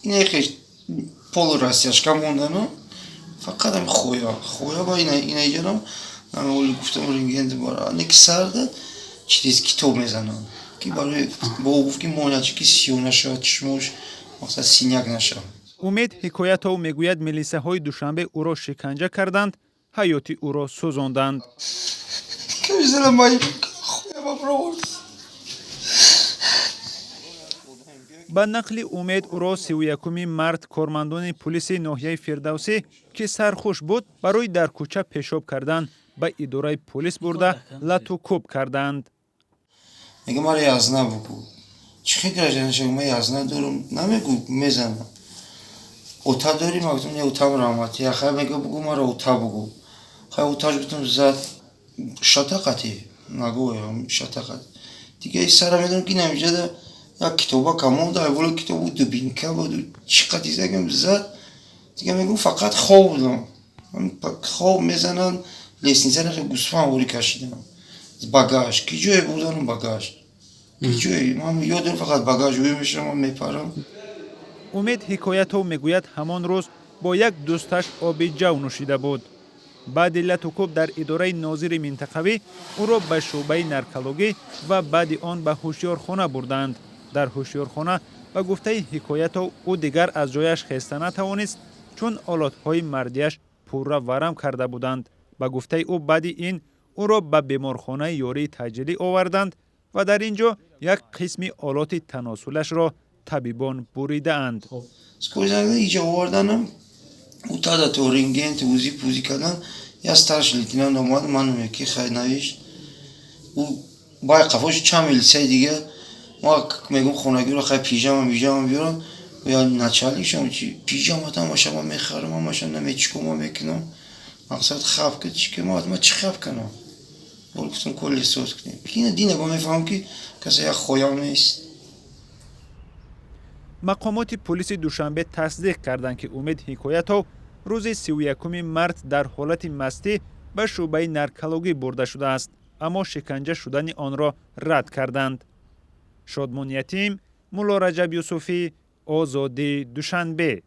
اینه پول راستیش کموندن فقط هم خویا با اینه جنم اولی گفتم رنگند بارا نک سرده چیز کتاب میزنن که برای با گفت که مونچی که سیونه شد چشمش مثلا سینیک نشه. امید حکایت او میگوید میلیسه های دوشنبه او را شکنجه کردند، حیاتی او را سوزاندند. که میزنم مایی خویا با برورد. با نقل امید او را 31 مارت کارمندان پلیس ناحیه فردوسی که سرخوش بود برای در کوچه پیشاب کردن به اداره پلیس برده لطو کوب کردند. میگه ما یازنه بگو چه گرجنش ما یازنه دارم نمیگو میزنم اوتا داری ما گفتم نه اوتا رحمتی آخه میگه بگو ما رو اوتا بگو خب اوتاش گفتم زد شتاقتی نگویم شتاقت دیگه سر میدونم که نمیشه یا کتابا کمون داره ولی کتابو دبینکه بود چقدر دیگه زد دیگه میگم فقط خواب بودم خواب میزنن لیسنیزن خیلی گوسفند وری کشیدم باگاژ کی جوی بودن باگاژ کی جوی من یادم فقط باگاژ وی میشم من میپرم. امید حکایت او میگوید همان روز با یک دوستش آب جو نوشیده بود. بعد لطو کوب در اداره ناظر منطقوی او را به شعبه نرکولوژی و بعد آن به هوشیارخانه بردند. در هوشیارخانه به گفته حکایت او دیگر از جایش خسته نتوانست چون آلاتهای مردیش پوره ورم کرده بودند. به گفته او بعد این او را به بیمارخانه یاری تجلی آوردند و در اینجا یک قسم آلات تناسلش را طبیبان بریده اند. سکوزنده اینجا آوردنم اوتا دا تو رنگین توزی پوزی کردن یا ستارش لیتینان آمد من یکی خیلی نوشت او بای قفاش چند میلیسه دیگه ما میگم خونگی رو خیلی پیجام بیارم و یا نچالیشم چی پیجام تا ما شما میخرم ما شما نمیچکم میکنم مقصد خواب که چی که ما چی خواب کنم ولی گفتم کلی سوز کنیم اینه دینه با میفهم که کسی یک خویام نیست. مقامات پلیس دوشنبه تصدیق کردند که امید حکایتو روز 31 مارت در حالت مستی به شعبه نرکولوژی برده شده است، اما شکنجه شدن آن را رد کردند. شادمان یتیم، مولا رجب یوسفی، آزادی دوشنبه.